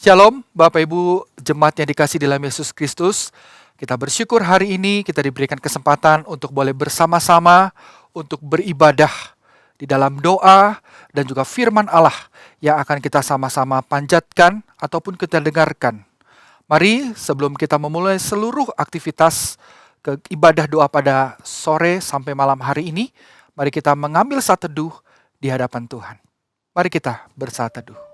Shalom, Bapak Ibu jemaat yang dikasih di dalam Yesus Kristus. Kita bersyukur hari ini kita diberikan kesempatan untuk boleh bersama-sama untuk beribadah di dalam doa dan juga firman Allah yang akan kita sama-sama panjatkan ataupun kita dengarkan. Mari sebelum kita memulai seluruh aktivitas ibadah doa pada sore sampai malam hari ini, mari kita mengambil saat teduh di hadapan Tuhan. Mari kita bersaat teduh.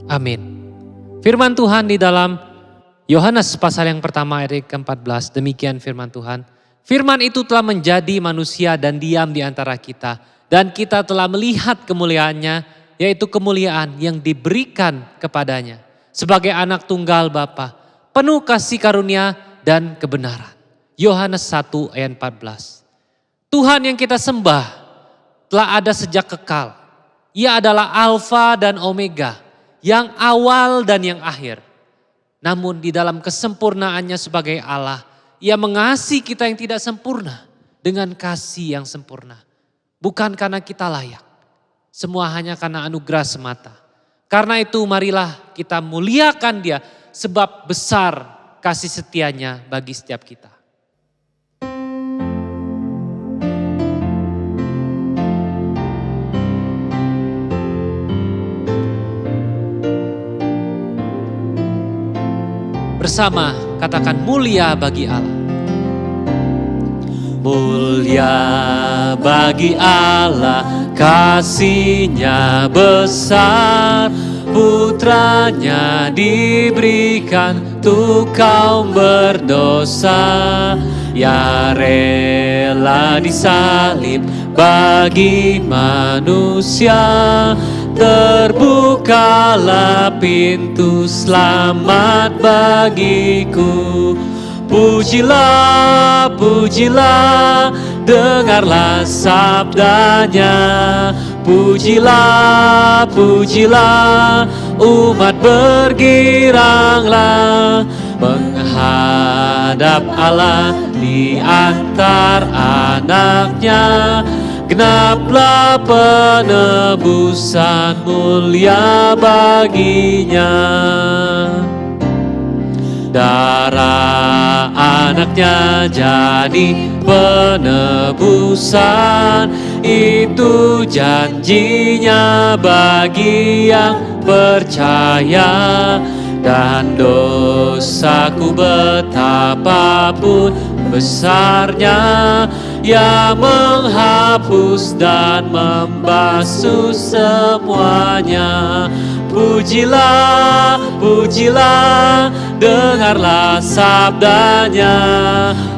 Amin. Firman Tuhan di dalam Yohanes pasal yang pertama ayat ke-14, demikian firman Tuhan. Firman itu telah menjadi manusia dan diam di antara kita. Dan kita telah melihat kemuliaannya, yaitu kemuliaan yang diberikan kepadanya. Sebagai anak tunggal Bapa, penuh kasih karunia dan kebenaran. Yohanes 1 ayat 14. Tuhan yang kita sembah telah ada sejak kekal. Ia adalah Alfa dan Omega, yang awal dan yang akhir. Namun di dalam kesempurnaannya sebagai Allah, Ia mengasihi kita yang tidak sempurna dengan kasih yang sempurna. Bukan karena kita layak, semua hanya karena anugerah semata. Karena itu marilah kita muliakan Dia, sebab besar kasih setianya bagi setiap kita. Bersama katakan mulia bagi Allah. Mulia bagi Allah, kasih-Nya besar, putranya diberikan untuk kaum berdosa. Ya rela disalib bagi manusia, terbukalah pintu selamat bagiku. Pujilah, pujilah, dengarlah sabdanya. Pujilah, pujilah, umat bergiranglah menghadap Allah di antar anaknya. Genaplah penebusan mulia baginya. Darah anaknya jadi penebusan, itu janjinya bagi yang percaya. Dan dosaku betapapun besarnya, Ia menghapus dan membasuh semuanya. Pujilah, pujilah, dengarlah sabdanya.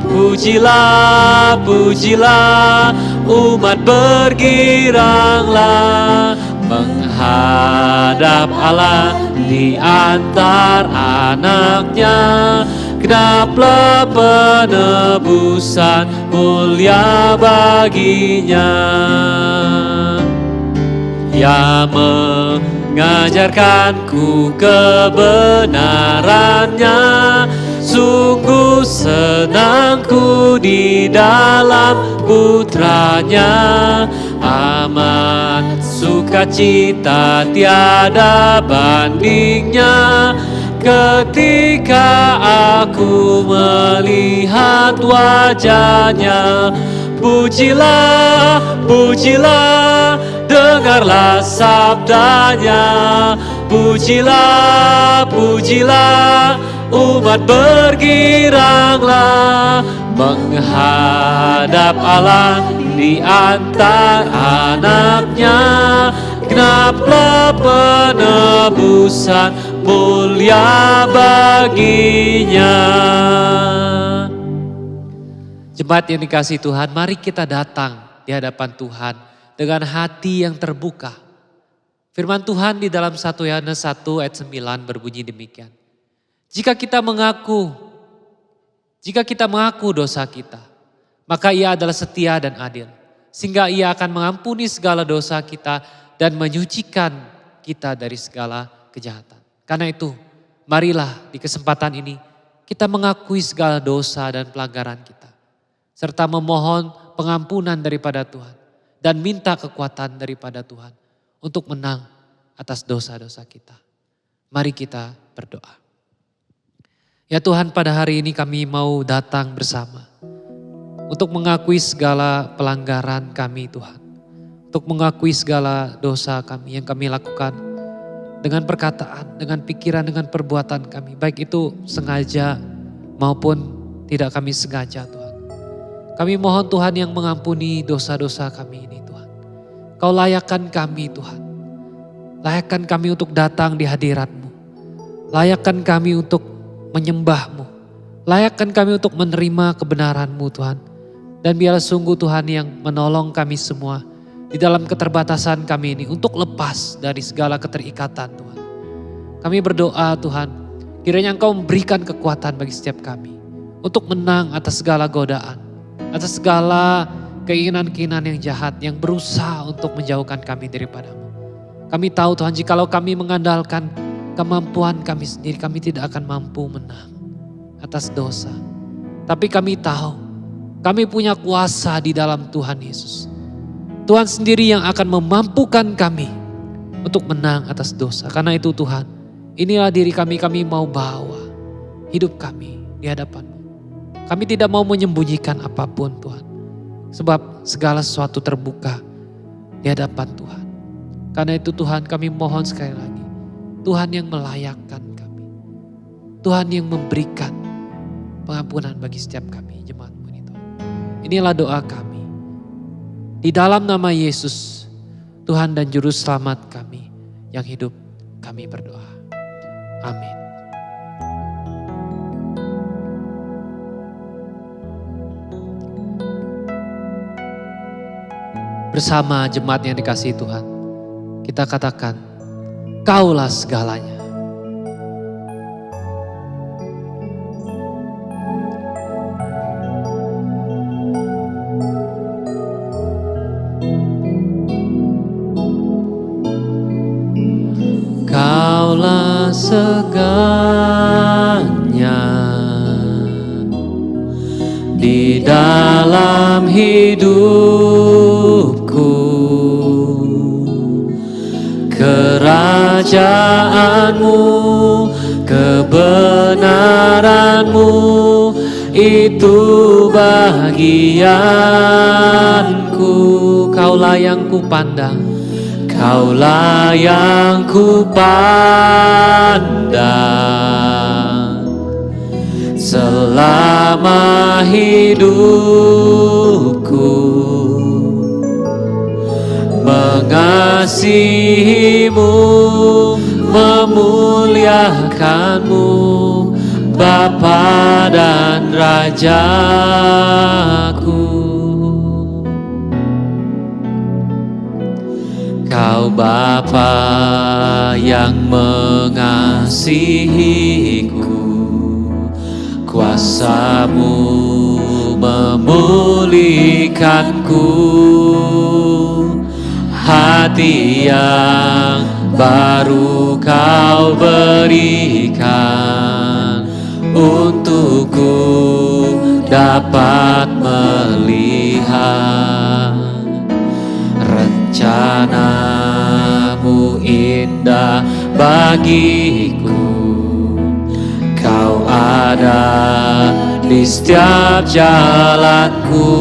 Pujilah, pujilah, umat bergiranglah menghadap Allah di antar anaknya. genaplah penebusan mulia baginya. Ia mengajarkanku kebenarannya, sungguh senangku di dalam putranya. Amat sukacita tiada bandingnya, ketika aku melihat wajahnya. Pujilah, pujilah, dengarlah sabdanya. Pujilah, pujilah, umat bergiranglah menghadap Allah di antara anaknya. Genaplah penebusan mulia baginya. Jemaat yang dikasihi Tuhan, mari kita datang di hadapan Tuhan dengan hati yang terbuka. Firman Tuhan di dalam 1 Yohanes 1 ayat 9 berbunyi demikian. Jika kita mengaku dosa kita, maka Ia adalah setia dan adil, sehingga Ia akan mengampuni segala dosa kita dan menyucikan kita dari segala kejahatan. Karena itu, marilah di kesempatan ini kita mengakui segala dosa dan pelanggaran kita, serta memohon pengampunan daripada Tuhan dan minta kekuatan daripada Tuhan untuk menang atas dosa-dosa kita. Mari kita berdoa. Ya Tuhan, pada hari ini kami mau datang bersama untuk mengakui segala pelanggaran kami Tuhan. Untuk mengakui segala dosa kami yang kami lakukan dengan perkataan, dengan pikiran, dengan perbuatan kami. Baik itu sengaja maupun tidak kami sengaja Tuhan. Kami mohon Tuhan yang mengampuni dosa-dosa kami ini Tuhan. Kau layakkan kami Tuhan. Layakkan kami untuk datang di hadirat-Mu. Layakkan kami untuk menyembah-Mu. Layakkan kami untuk menerima kebenaran-Mu Tuhan. Dan biarlah sungguh Tuhan yang menolong kami semua di dalam keterbatasan kami ini untuk lepas dari segala keterikatan Tuhan. Kami berdoa Tuhan, kiranya Engkau memberikan kekuatan bagi setiap kami untuk menang atas segala godaan, atas segala keinginan-keinginan yang jahat yang berusaha untuk menjauhkan kami daripada-Mu. Kami tahu Tuhan, jikalau kami mengandalkan kemampuan kami sendiri, kami tidak akan mampu menang atas dosa. Tapi kami tahu, kami punya kuasa di dalam Tuhan Yesus. Tuhan sendiri yang akan memampukan kami untuk menang atas dosa. Karena itu Tuhan, inilah diri kami mau bawa hidup kami di hadapan-Mu. Kami tidak mau menyembunyikan apapun Tuhan. Sebab segala sesuatu terbuka di hadapan Tuhan. Karena itu Tuhan, kami mohon sekali lagi, Tuhan yang melayakkan kami. Tuhan yang memberikan pengampunan bagi setiap kami, jemaat-Mu ini Tuhan. Inilah doa kami. Di dalam nama Yesus, Tuhan dan Juru Selamat kami yang hidup, kami berdoa. Amin. Bersama jemaat yang dikasihi Tuhan, kita katakan, Kaulah segalanya. Kaulah segalanya di dalam hidupku. Kerajaan-Mu, kebenaran-Mu, itu bagianku. Kaulah yang kupandang, Kaulah yang kupandang selama hidupku. Mengasihi-Mu, memuliakan-Mu, Bapa dan Rajaku. Kau Bapa yang mengasihiku, Kuasa-Mu memulihkanku, hati yang baru Kau berikan, untukku dapat melihat rencana-Mu indah bagiku. Kau ada di setiap jalanku,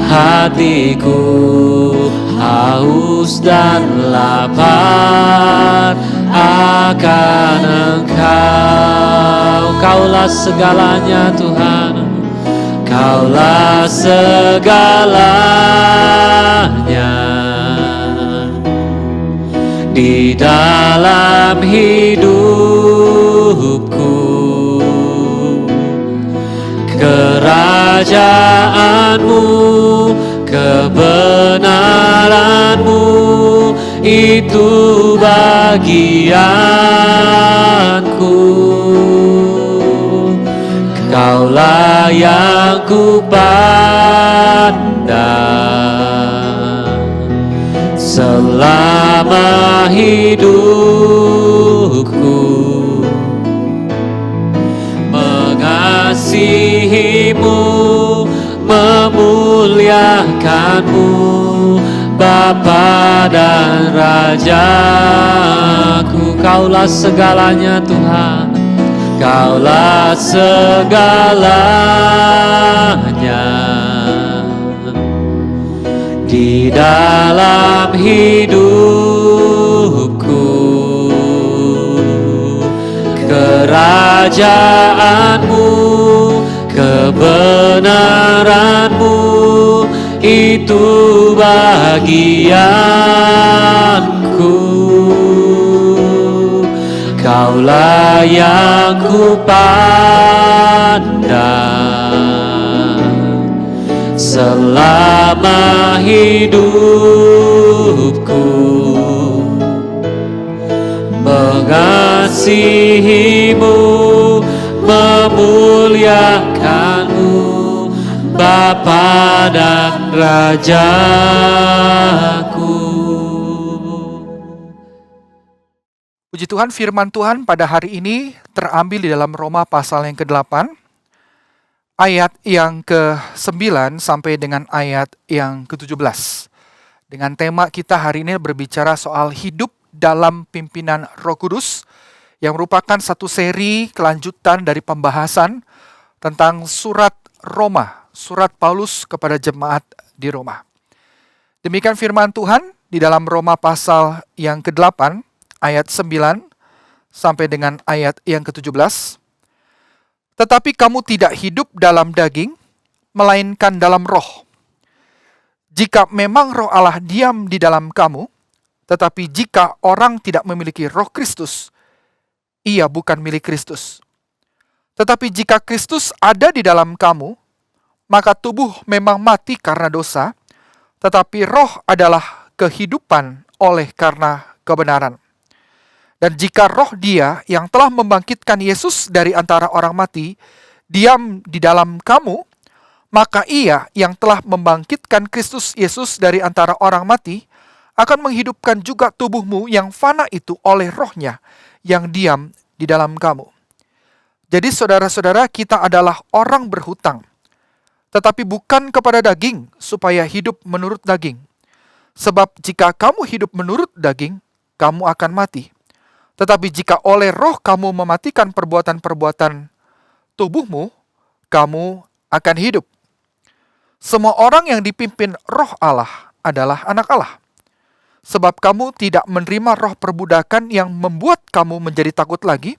hatiku haus dan lapar akan Engkau. Kaulah segalanya Tuhan, Kaulah segalanya di dalam hidupku. Kerajaan-Mu, kebenaran-Mu, itu bagianku. Kaulah yang ku pandang selama hidupku. Mengasihi-Mu, memuliakan-Mu, Bapa dan Rajaku. Kaulah segalanya Tuhan, Kaulah segalanya di dalam hidupku. Kerajaan-Mu, kebenaran-Mu, itu bagianku. Kaulah yang ku pandang selama hidupku. Mengasihi-Mu, memuliakan-Mu, Bapa dan Rajaku. Puji Tuhan, firman Tuhan pada hari ini terambil di dalam Roma pasal yang ke-8, ayat yang ke-9 sampai dengan ayat yang ke-17. Dengan tema kita hari ini berbicara soal hidup dalam pimpinan Roh Kudus, yang merupakan satu seri kelanjutan dari pembahasan tentang surat Roma, surat Paulus kepada jemaat di Roma. Demikian firman Tuhan di dalam Roma pasal yang ke-8, ayat 9 sampai dengan ayat yang ke-17. Tetapi kamu tidak hidup dalam daging, melainkan dalam roh. Jika memang roh Allah diam di dalam kamu, tetapi jika orang tidak memiliki roh Kristus, ia bukan milik Kristus. Tetapi jika Kristus ada di dalam kamu, maka tubuh memang mati karena dosa, tetapi roh adalah kehidupan oleh karena kebenaran. Dan jika roh Dia yang telah membangkitkan Yesus dari antara orang mati diam di dalam kamu, maka Ia yang telah membangkitkan Kristus Yesus dari antara orang mati akan menghidupkan juga tubuhmu yang fana itu oleh rohnya yang diam di dalam kamu. Jadi saudara-saudara, kita adalah orang berhutang, tetapi bukan kepada daging supaya hidup menurut daging. Sebab jika kamu hidup menurut daging, kamu akan mati. Tetapi jika oleh roh kamu mematikan perbuatan-perbuatan tubuhmu, kamu akan hidup. Semua orang yang dipimpin roh Allah adalah anak Allah. Sebab kamu tidak menerima roh perbudakan yang membuat kamu menjadi takut lagi,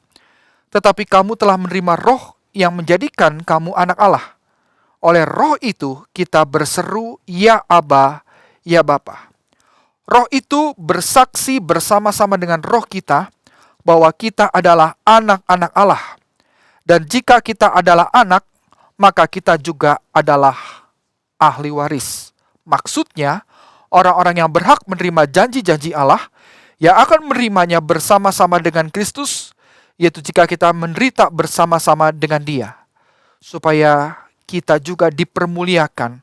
tetapi kamu telah menerima roh yang menjadikan kamu anak Allah. Oleh roh itu kita berseru, ya Aba, ya Bapa. Roh itu bersaksi bersama-sama dengan roh kita bahwa kita adalah anak-anak Allah. Dan jika kita adalah anak, maka kita juga adalah ahli waris. Maksudnya, orang-orang yang berhak menerima janji-janji Allah, yang akan menerimanya bersama-sama dengan Kristus, yaitu jika kita menderita bersama-sama dengan Dia, supaya kita juga dipermuliakan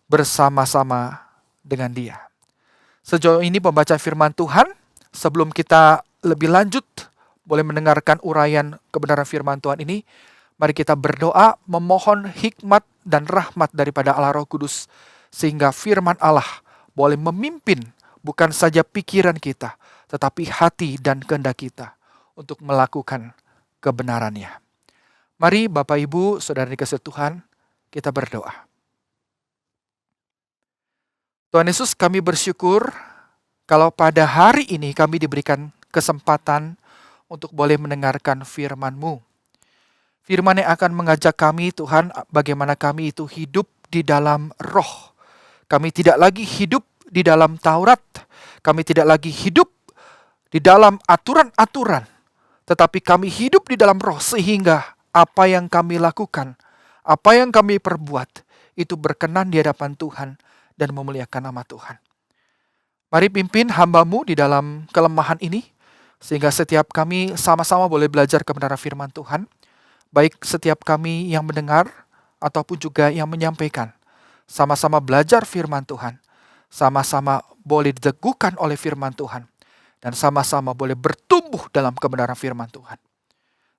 bersama-sama dengan Dia. Sejauh ini pembaca firman Tuhan. Sebelum kita lebih lanjut, boleh mendengarkan uraian kebenaran firman Tuhan ini, mari kita berdoa memohon hikmat dan rahmat daripada Allah Roh Kudus, sehingga firman Allah boleh memimpin bukan saja pikiran kita, tetapi hati dan kehendak kita untuk melakukan kebenarannya. Mari Bapak Ibu, Saudara dikasihi Tuhan, kita berdoa. Tuhan Yesus, kami bersyukur kalau pada hari ini kami diberikan kesempatan untuk boleh mendengarkan firman-Mu. Firman yang akan mengajak kami, Tuhan, bagaimana kami itu hidup di dalam roh. Kami tidak lagi hidup di dalam Taurat. Kami tidak lagi hidup di dalam aturan-aturan. Tetapi kami hidup di dalam roh, sehingga apa yang kami lakukan, apa yang kami perbuat, itu berkenan di hadapan Tuhan dan memuliakan nama Tuhan. Mari pimpin hamba-Mu di dalam kelemahan ini, sehingga setiap kami sama-sama boleh belajar kebenaran firman Tuhan, baik setiap kami yang mendengar ataupun juga yang menyampaikan. Sama-sama belajar firman Tuhan, sama-sama boleh diteguhkan oleh firman Tuhan, dan sama-sama boleh bertumbuh dalam kebenaran firman Tuhan.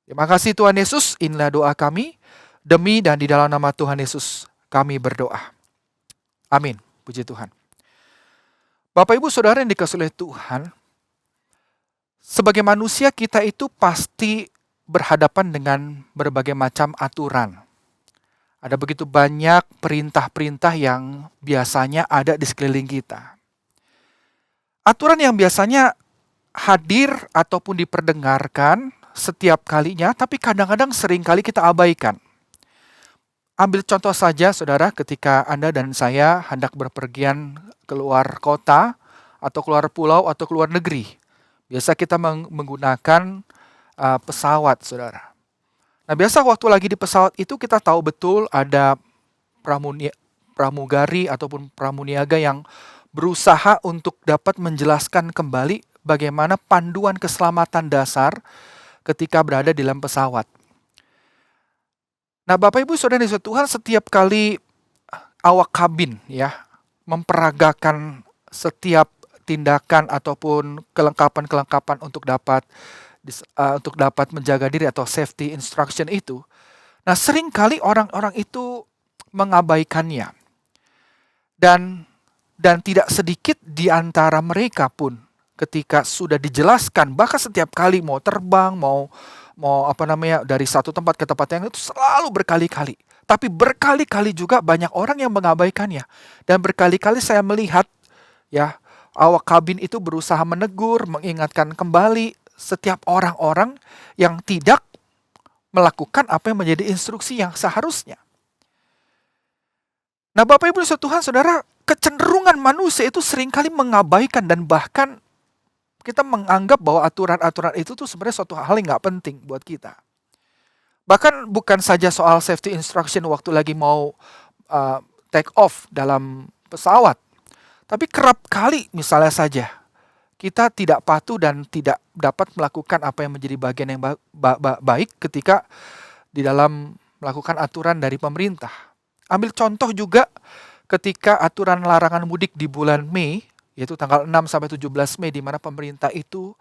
Terima kasih Tuhan Yesus, inilah doa kami, demi dan di dalam nama Tuhan Yesus kami berdoa. Amin. Puji Tuhan. Bapak Ibu Saudara yang dikasihi oleh Tuhan, sebagai manusia kita itu pasti berhadapan dengan berbagai macam aturan. Ada begitu banyak perintah-perintah yang biasanya ada di sekeliling kita. Aturan yang biasanya hadir ataupun diperdengarkan setiap kalinya, tapi kadang-kadang seringkali kita abaikan. Ambil contoh saja, Saudara, ketika Anda dan saya hendak berpergian keluar kota, atau keluar pulau, atau keluar negeri. Biasa kita menggunakan pesawat, Saudara. Nah, biasa waktu lagi di pesawat itu kita tahu betul ada pramugari ataupun pramuniaga yang berusaha untuk dapat menjelaskan kembali bagaimana panduan keselamatan dasar ketika berada di dalam pesawat. Nah, Bapak Ibu Saudara di Tuhan, setiap kali awak kabin ya memperagakan setiap tindakan ataupun kelengkapan-kelengkapan untuk dapat menjaga diri atau safety instruction itu. Nah, seringkali orang-orang itu mengabaikannya. Dan tidak sedikit di antara mereka pun ketika sudah dijelaskan, bahkan setiap kali mau terbang, mau dari satu tempat ke tempat yang itu selalu berkali-kali. Tapi berkali-kali juga banyak orang yang mengabaikannya. Dan berkali-kali saya melihat ya awak kabin itu berusaha menegur, mengingatkan kembali setiap orang-orang yang tidak melakukan apa yang menjadi instruksi yang seharusnya. Nah, Bapak Ibu Tuhan, Saudara, kecenderungan manusia itu seringkali mengabaikan dan bahkan kita menganggap bahwa aturan-aturan itu tuh sebenarnya suatu hal yang nggak penting buat kita. Bahkan bukan saja soal safety instruction waktu lagi mau take off dalam pesawat. Tapi kerap kali misalnya saja kita tidak patuh dan tidak dapat melakukan apa yang menjadi bagian yang baik ketika di dalam melakukan aturan dari pemerintah. Ambil contoh juga ketika aturan larangan mudik di bulan Mei, yaitu tanggal 6 sampai 17 Mei, di mana pemerintah itu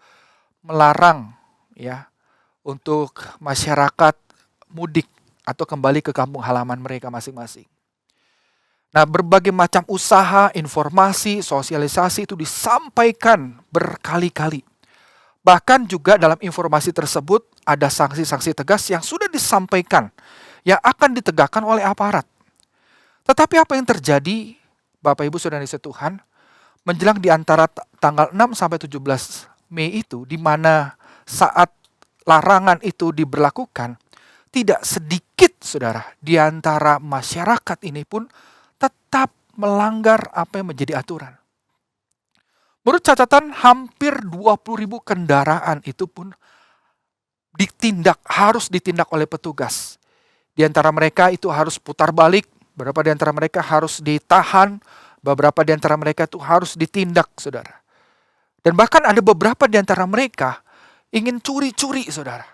melarang ya untuk masyarakat mudik atau kembali ke kampung halaman mereka masing-masing. Nah, berbagai macam usaha, informasi, sosialisasi itu disampaikan berkali-kali. Bahkan juga dalam informasi tersebut ada sanksi-sanksi tegas yang sudah disampaikan yang akan ditegakkan oleh aparat. Tetapi apa yang terjadi, Bapak Ibu Saudara yang dikasihi Tuhan, menjelang di antara tanggal 6 sampai 17 Mei itu, di mana saat larangan itu diberlakukan, tidak sedikit, Saudara, di antara masyarakat ini pun tetap melanggar apa yang menjadi aturan. Menurut catatan, hampir 20.000 kendaraan itu pun harus ditindak oleh petugas. Di antara mereka itu harus putar balik, beberapa di antara mereka harus ditahan, beberapa di antara mereka itu harus ditindak, Saudara. Dan bahkan ada beberapa di antara mereka ingin curi-curi, Saudara.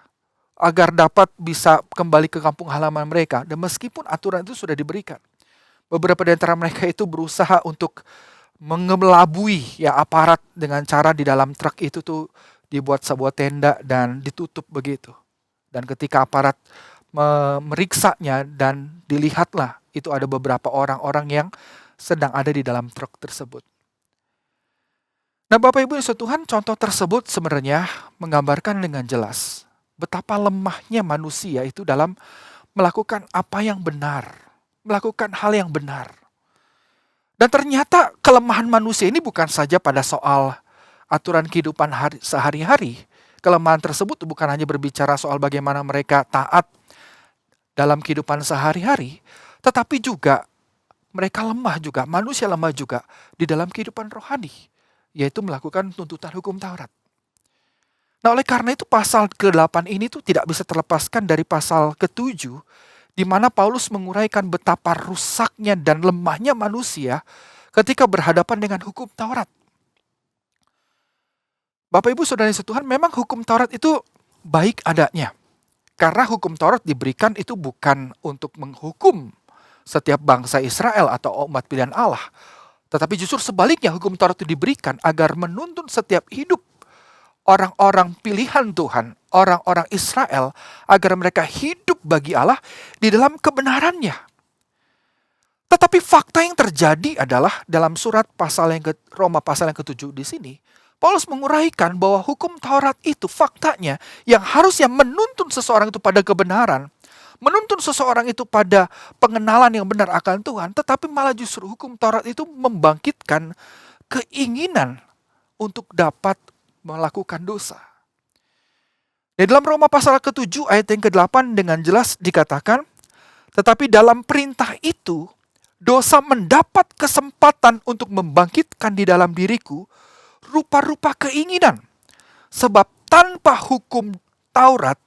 agar dapat bisa kembali ke kampung halaman mereka. Dan meskipun aturan itu sudah diberikan, beberapa di antara mereka itu berusaha untuk mengelabui ya aparat dengan cara di dalam truk itu tuh dibuat sebuah tenda dan ditutup begitu. Dan ketika aparat memeriksanya dan dilihatlah itu ada beberapa orang-orang yang sedang ada di dalam truk tersebut. Nah, Bapak Ibu Yesus Tuhan, contoh tersebut sebenarnya menggambarkan dengan jelas betapa lemahnya manusia itu dalam melakukan apa yang benar, melakukan hal yang benar. Dan ternyata kelemahan manusia ini bukan saja pada soal aturan kehidupan sehari-hari. Kelemahan tersebut bukan hanya berbicara soal bagaimana mereka taat dalam kehidupan sehari-hari, tetapi juga mereka lemah juga, manusia lemah juga di dalam kehidupan rohani, yaitu melakukan tuntutan hukum Taurat. Nah, oleh karena itu pasal ke-8 ini tuh tidak bisa terlepaskan dari pasal ke-7, di mana Paulus menguraikan betapa rusaknya dan lemahnya manusia ketika berhadapan dengan hukum Taurat. Bapak Ibu Saudara Yesus Tuhan, memang hukum Taurat itu baik adanya. Karena hukum Taurat diberikan itu bukan untuk menghukum setiap bangsa Israel atau umat pilihan Allah. Tetapi justru sebaliknya hukum Taurat itu diberikan agar menuntun setiap hidup orang-orang pilihan Tuhan, orang-orang Israel, agar mereka hidup bagi Allah di dalam kebenarannya. Tetapi fakta yang terjadi adalah dalam surat Roma pasal yang ke-7 di sini, Paulus menguraikan bahwa hukum Taurat itu faktanya yang harusnya menuntun seseorang itu pada kebenaran, menuntun seseorang itu pada pengenalan yang benar akan Tuhan, tetapi malah justru hukum Taurat itu membangkitkan keinginan untuk dapat melakukan dosa. Di dalam Roma pasal ke-7 ayat yang ke-8 dengan jelas dikatakan, tetapi dalam perintah itu, dosa mendapat kesempatan untuk membangkitkan di dalam diriku rupa-rupa keinginan. Sebab tanpa hukum Taurat,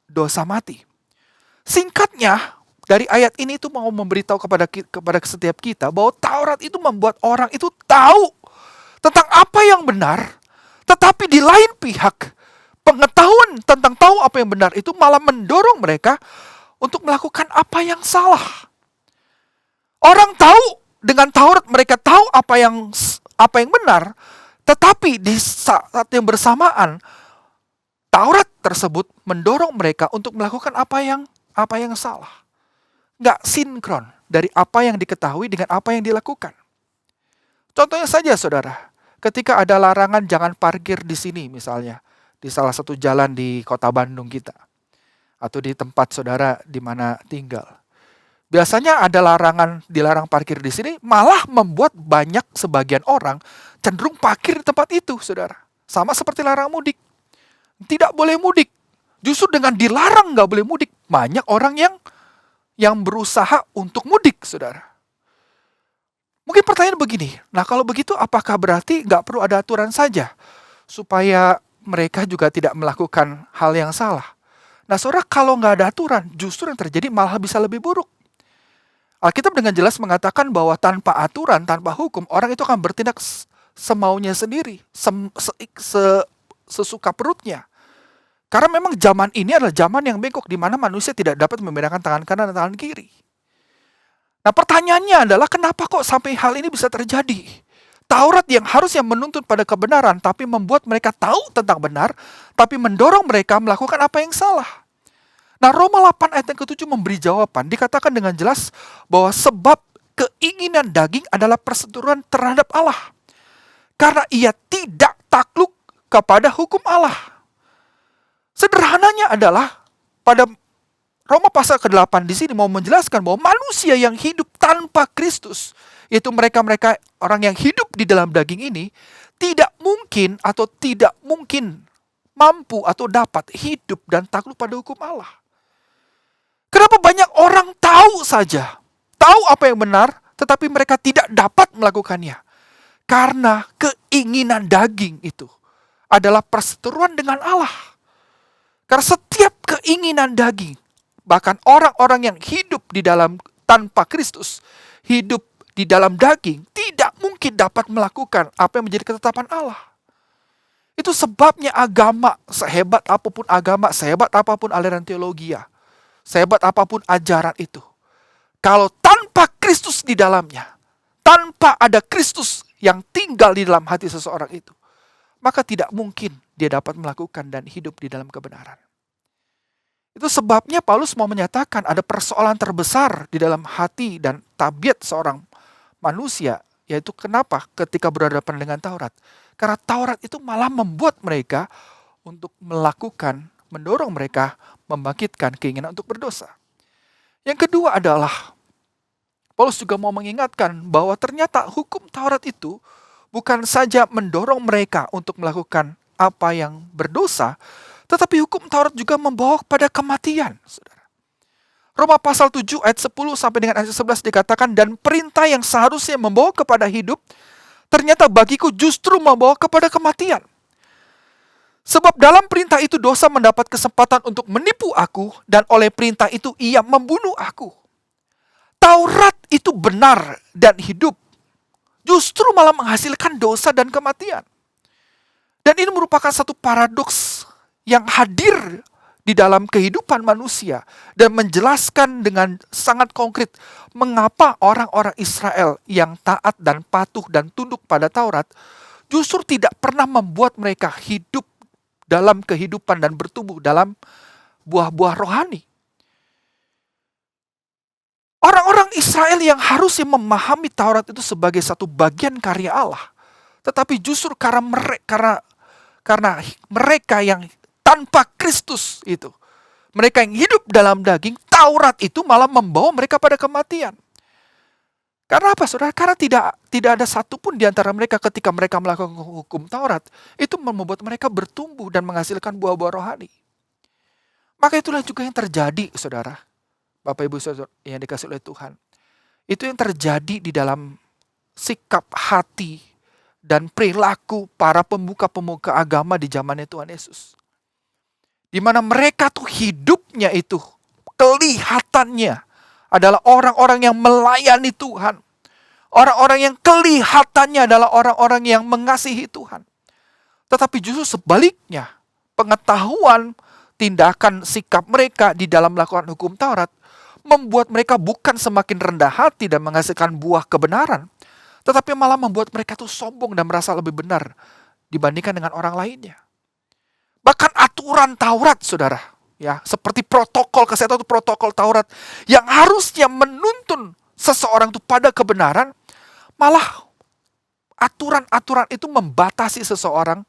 dosa mati. Singkatnya, dari ayat ini itu mau memberitahu kepada setiap kita bahwa Taurat itu membuat orang itu tahu tentang apa yang benar, tetapi di lain pihak, pengetahuan tentang tahu apa yang benar itu malah mendorong mereka untuk melakukan apa yang salah. Orang tahu dengan Taurat, mereka tahu apa yang benar, tetapi di saat yang bersamaan, Taurat tersebut mendorong mereka untuk melakukan apa yang salah. Nggak sinkron dari apa yang diketahui dengan apa yang dilakukan. Contohnya saja, saudara, ketika ada larangan jangan parkir di sini misalnya, di salah satu jalan di kota Bandung kita, atau di tempat saudara di mana tinggal. Biasanya ada dilarang parkir di sini, malah membuat banyak sebagian orang cenderung parkir di tempat itu, saudara. Sama seperti larang mudik. Tidak boleh mudik. Justru dengan dilarang nggak boleh mudik, banyak orang yang berusaha untuk mudik, saudara. Mungkin pertanyaan begini, nah kalau begitu apakah berarti nggak perlu ada aturan saja supaya mereka juga tidak melakukan hal yang salah? Nah saudara, kalau nggak ada aturan, justru yang terjadi malah bisa lebih buruk. Alkitab dengan jelas mengatakan bahwa tanpa aturan, tanpa hukum, orang itu akan bertindak semaunya sendiri, sesuka perutnya. Karena memang zaman ini adalah zaman yang bengkok, di mana manusia tidak dapat membedakan tangan kanan dan tangan kiri. Nah pertanyaannya adalah kenapa kok sampai hal ini bisa terjadi? Taurat yang harusnya menuntun pada kebenaran, tapi membuat mereka tahu tentang benar, tapi mendorong mereka melakukan apa yang salah. Nah Roma 8 ayat yang ke-7 memberi jawaban, dikatakan dengan jelas bahwa sebab keinginan daging adalah perseteruan terhadap Allah. Karena ia tidak takluk kepada hukum Allah. Sederhananya adalah pada Roma pasal ke-8 di sini mau menjelaskan bahwa manusia yang hidup tanpa Kristus, yaitu mereka-mereka orang yang hidup di dalam daging ini, tidak mungkin mampu atau dapat hidup dan takluk pada hukum Allah. Kenapa banyak orang tahu apa yang benar, tetapi mereka tidak dapat melakukannya? Karena keinginan daging itu adalah perseteruan dengan Allah. Karena setiap keinginan daging, bahkan orang-orang yang hidup di dalam tanpa Kristus, hidup di dalam daging, tidak mungkin dapat melakukan apa yang menjadi ketetapan Allah. Itu sebabnya agama, sehebat apapun aliran teologi ya, sehebat apapun ajaran itu, kalau tanpa Kristus di dalamnya, tanpa ada Kristus yang tinggal di dalam hati seseorang itu, maka tidak mungkin dia dapat melakukan dan hidup di dalam kebenaran. Itu sebabnya Paulus mau menyatakan ada persoalan terbesar di dalam hati dan tabiat seorang manusia, yaitu kenapa ketika berhadapan dengan Taurat. Karena Taurat itu malah membuat mereka untuk mendorong mereka membangkitkan keinginan untuk berdosa. Yang kedua adalah, Paulus juga mau mengingatkan bahwa ternyata hukum Taurat itu bukan saja mendorong mereka untuk melakukan apa yang berdosa, tetapi hukum Taurat juga membawa kepada kematian, saudara. Roma pasal 7 ayat 10 sampai dengan ayat 11 dikatakan, dan perintah yang seharusnya membawa kepada hidup, ternyata bagiku justru membawa kepada kematian. Sebab dalam perintah itu dosa mendapat kesempatan untuk menipu aku, dan oleh perintah itu ia membunuh aku. Taurat itu benar dan hidup, justru malah menghasilkan dosa dan kematian. Dan ini merupakan satu paradoks yang hadir di dalam kehidupan manusia dan menjelaskan dengan sangat konkret mengapa orang-orang Israel yang taat dan patuh dan tunduk pada Taurat justru tidak pernah membuat mereka hidup dalam kehidupan dan bertumbuh dalam buah-buah rohani. Orang-orang Israel yang harusnya memahami Taurat itu sebagai satu bagian karya Allah, tetapi justru karena mereka yang tanpa Kristus itu, mereka yang hidup dalam daging, Taurat itu malah membawa mereka pada kematian. Karena apa, saudara? Karena tidak ada satupun di antara mereka ketika mereka melakukan hukum Taurat, itu membuat mereka bertumbuh dan menghasilkan buah-buah rohani. Maka itulah juga yang terjadi, saudara. Bapak Ibu saudara yang dikasih oleh Tuhan. Itu yang terjadi di dalam sikap hati dan perilaku para pemuka-pemuka agama di zamannya Tuhan Yesus. Di mana mereka tuh hidupnya itu, kelihatannya adalah orang-orang yang melayani Tuhan. Orang-orang yang kelihatannya adalah orang-orang yang mengasihi Tuhan. Tetapi justru sebaliknya, pengetahuan, tindakan, sikap mereka di dalam melakukan hukum Taurat membuat mereka bukan semakin rendah hati dan menghasilkan buah kebenaran, tetapi malah membuat mereka tuh sombong dan merasa lebih benar dibandingkan dengan orang lainnya. Bahkan aturan Taurat, saudara, ya, seperti protokol kesehatan itu protokol Taurat yang harusnya menuntun seseorang itu pada kebenaran, malah aturan-aturan itu membatasi seseorang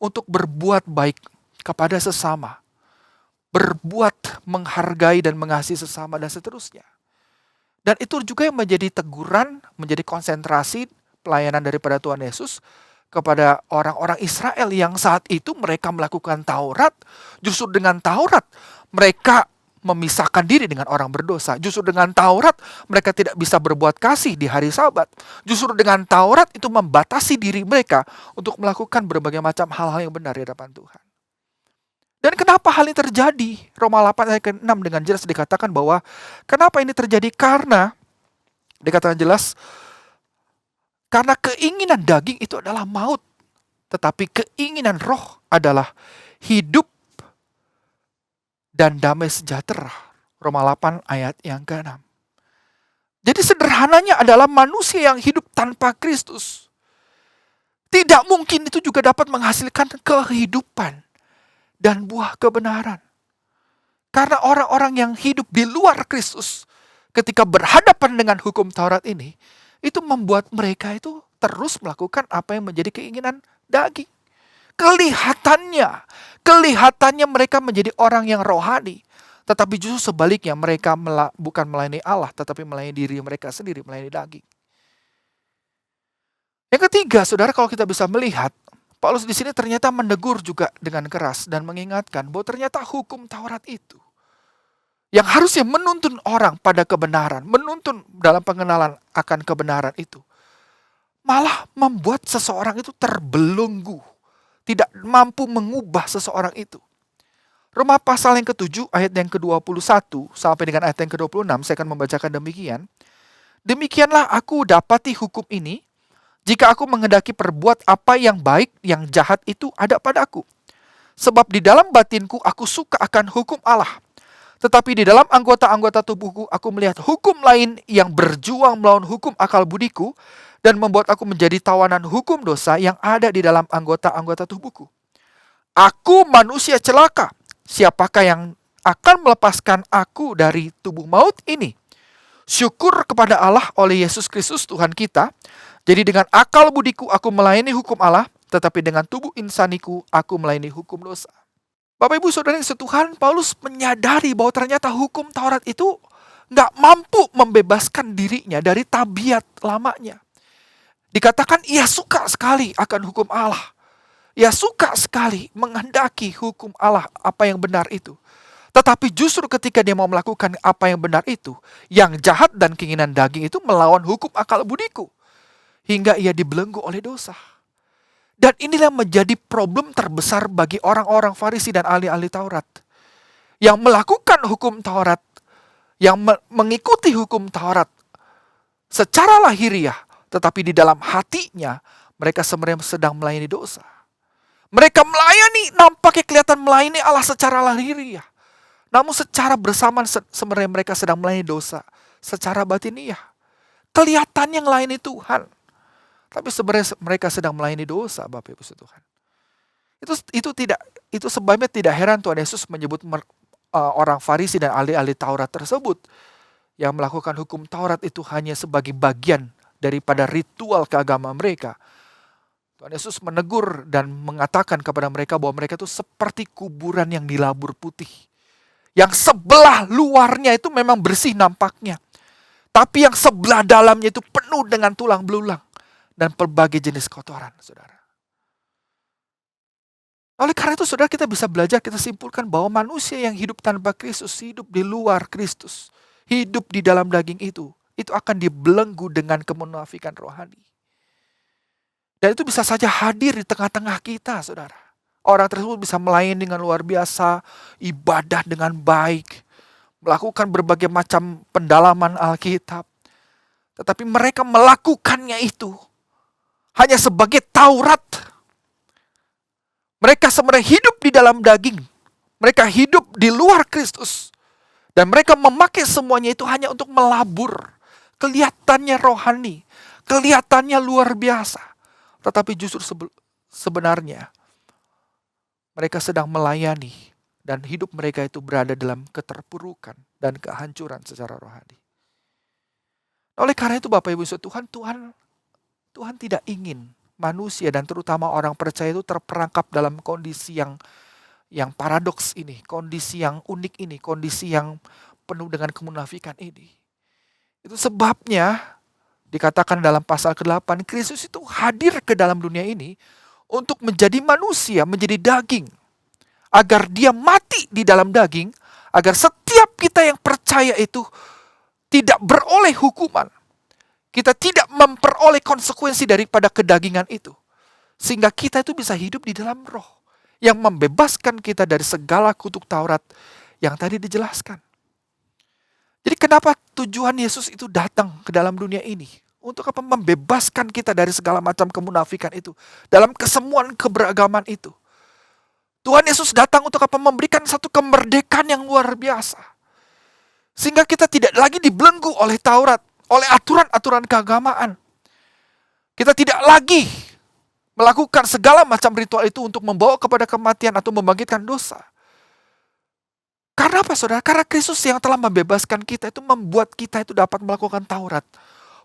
untuk berbuat baik kepada sesama, berbuat menghargai dan mengasihi sesama dan seterusnya. Dan itu juga yang menjadi teguran, menjadi konsentrasi pelayanan daripada Tuhan Yesus kepada orang-orang Israel yang saat itu mereka melakukan Taurat. Justru dengan Taurat mereka memisahkan diri dengan orang berdosa. Justru dengan Taurat mereka tidak bisa berbuat kasih di hari Sabat. Justru dengan Taurat itu membatasi diri mereka untuk melakukan berbagai macam hal-hal yang benar di hadapan Tuhan. Dan kenapa hal ini terjadi? Roma 8 ayat ke-6 dengan jelas dikatakan bahwa kenapa ini terjadi? Karena dikatakan jelas, karena keinginan daging itu adalah maut, tetapi keinginan roh adalah hidup dan damai sejahtera. Roma 8 ayat yang ke-6. Jadi sederhananya adalah manusia yang hidup tanpa Kristus tidak mungkin itu juga dapat menghasilkan kehidupan dan buah kebenaran. Karena orang-orang yang hidup di luar Kristus ketika berhadapan dengan hukum Taurat ini, itu membuat mereka itu terus melakukan apa yang menjadi keinginan daging. Kelihatannya mereka menjadi orang yang rohani. Tetapi justru sebaliknya mereka bukan melayani Allah, tetapi melayani diri mereka sendiri, melayani daging. Yang ketiga, saudara, kalau kita bisa melihat, Paulus di sini ternyata menegur juga dengan keras dan mengingatkan bahwa ternyata hukum Taurat itu yang harusnya menuntun orang pada kebenaran, menuntun dalam pengenalan akan kebenaran itu, malah membuat seseorang itu terbelenggu, tidak mampu mengubah seseorang itu. Roma pasal yang ke-7 ayat yang ke-21 sampai dengan ayat yang ke-26, saya akan membacakan demikian. Demikianlah aku dapati hukum ini, Jika aku menghendaki perbuat apa yang baik, yang jahat itu ada padaku. Sebab di dalam batinku aku suka akan hukum Allah. Tetapi di dalam anggota-anggota tubuhku aku melihat hukum lain yang berjuang melawan hukum akal budiku dan membuat aku menjadi tawanan hukum dosa yang ada di dalam anggota-anggota tubuhku. Aku manusia celaka. Siapakah yang akan melepaskan aku dari tubuh maut ini? Syukur kepada Allah oleh Yesus Kristus Tuhan kita. Jadi dengan akal budiku aku melayani hukum Allah, tetapi dengan tubuh insaniku aku melayani hukum dosa. Bapak Ibu Saudara yang setuhan, Paulus menyadari bahwa ternyata hukum Taurat itu nggak mampu membebaskan dirinya dari tabiat lamanya. Dikatakan ia suka sekali akan hukum Allah. Ia suka sekali menghendaki hukum Allah, apa yang benar itu. Tetapi justru ketika dia mau melakukan apa yang benar itu, yang jahat dan keinginan daging itu melawan hukum akal budiku. Hingga ia dibelenggu oleh dosa. Dan inilah menjadi problem terbesar bagi orang-orang Farisi dan ahli-ahli Taurat. Yang melakukan hukum Taurat, yang mengikuti hukum Taurat secara lahiriah, tetapi di dalam hatinya mereka sebenarnya sedang melayani dosa. Mereka melayani, nampaknya kelihatan melayani Allah secara lahiriah. Namun secara bersamaan sebenarnya mereka sedang melayani dosa secara batiniah. Kelihatannya melayani Tuhan. Tapi sebenarnya mereka sedang melayani dosa, Bapak Ibu Tuhan. Itu sebabnya tidak heran Tuhan Yesus menyebut orang Farisi dan ahli-ahli Taurat tersebut yang melakukan hukum Taurat itu hanya sebagai bagian daripada ritual keagamaan mereka. Tuhan Yesus menegur dan mengatakan kepada mereka bahwa mereka itu seperti kuburan yang dilabur putih. Yang sebelah luarnya itu memang bersih nampaknya. Tapi yang sebelah dalamnya itu penuh dengan tulang belulang dan berbagai jenis kotoran, saudara. Oleh karena itu, saudara, kita bisa belajar, kita simpulkan bahwa manusia yang hidup tanpa Kristus, hidup di luar Kristus, hidup di dalam daging itu akan dibelenggu dengan kemunafikan rohani. Dan itu bisa saja hadir di tengah-tengah kita, saudara. Orang tersebut bisa melayani dengan luar biasa, ibadah dengan baik, melakukan berbagai macam pendalaman Alkitab. Tetapi mereka melakukannya itu hanya sebagai Taurat. Mereka sebenarnya hidup di dalam daging. Mereka hidup di luar Kristus. Dan mereka memakai semuanya itu hanya untuk melabur. Kelihatannya rohani. Kelihatannya luar biasa. Tetapi justru sebenarnya mereka sedang melayani. Dan hidup mereka itu berada dalam keterpurukan dan kehancuran secara rohani. Oleh karena itu Bapak Ibu Tuhan tidak ingin manusia dan terutama orang percaya itu terperangkap dalam kondisi yang paradoks ini, kondisi yang unik ini, kondisi yang penuh dengan kemunafikan ini. Itu sebabnya dikatakan dalam pasal ke-8, Kristus itu hadir ke dalam dunia ini untuk menjadi manusia, menjadi daging. Agar dia mati di dalam daging, agar setiap kita yang percaya itu tidak beroleh hukuman. Kita tidak memperoleh konsekuensi daripada kedagingan itu. Sehingga kita itu bisa hidup di dalam roh. Yang membebaskan kita dari segala kutuk Taurat yang tadi dijelaskan. Jadi kenapa tujuan Yesus itu datang ke dalam dunia ini? Untuk apa? Membebaskan kita dari segala macam kemunafikan itu. Dalam kesemuan keberagaman itu. Tuhan Yesus datang untuk apa? Memberikan satu kemerdekaan yang luar biasa. Sehingga kita tidak lagi dibelenggu oleh Taurat, oleh aturan-aturan keagamaan. Kita tidak lagi melakukan segala macam ritual itu untuk membawa kepada kematian atau membangkitkan dosa. Karena apa, saudara? Karena Kristus yang telah membebaskan kita itu membuat kita itu dapat melakukan Taurat.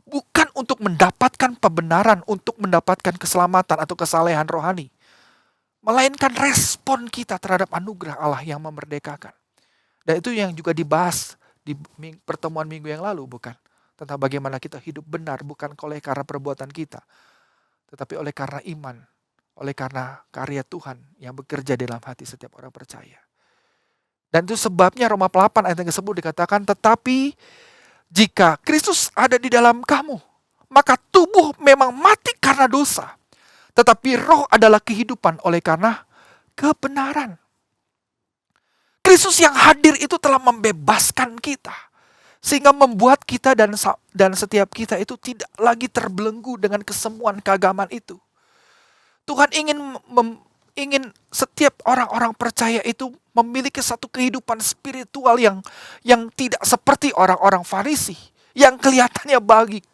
Bukan untuk mendapatkan pembenaran, untuk mendapatkan keselamatan atau kesalehan rohani. Melainkan respon kita terhadap anugerah Allah yang memerdekakan. Dan itu yang juga dibahas di pertemuan minggu yang lalu, bukan? Tentang bagaimana kita hidup benar, bukan oleh karena perbuatan kita. Tetapi oleh karena iman, oleh karena karya Tuhan yang bekerja dalam hati setiap orang percaya. Dan itu sebabnya Roma 8 ayat yang ke-10 dikatakan, tetapi jika Kristus ada di dalam kamu, maka tubuh memang mati karena dosa. Tetapi roh adalah kehidupan oleh karena kebenaran. Kristus yang hadir itu telah membebaskan kita. Sehingga membuat kita dan setiap kita itu tidak lagi terbelenggu dengan kesemuan keagamaan itu. Tuhan ingin setiap orang-orang percaya itu memiliki satu kehidupan spiritual yang tidak seperti orang-orang Farisi, yang kelihatannya baik,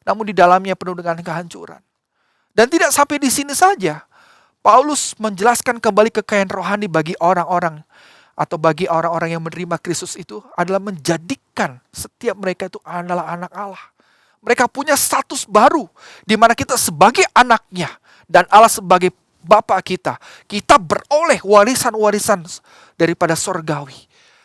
namun di dalamnya penuh dengan kehancuran. Dan tidak sampai di sini saja. Paulus menjelaskan kembali kekayaan rohani bagi orang-orang atau bagi orang-orang yang menerima Kristus itu adalah menjadikan setiap mereka itu adalah anak Allah. Mereka punya status baru di mana kita sebagai anaknya dan Allah sebagai Bapa kita. Kita beroleh warisan-warisan daripada sorgawi.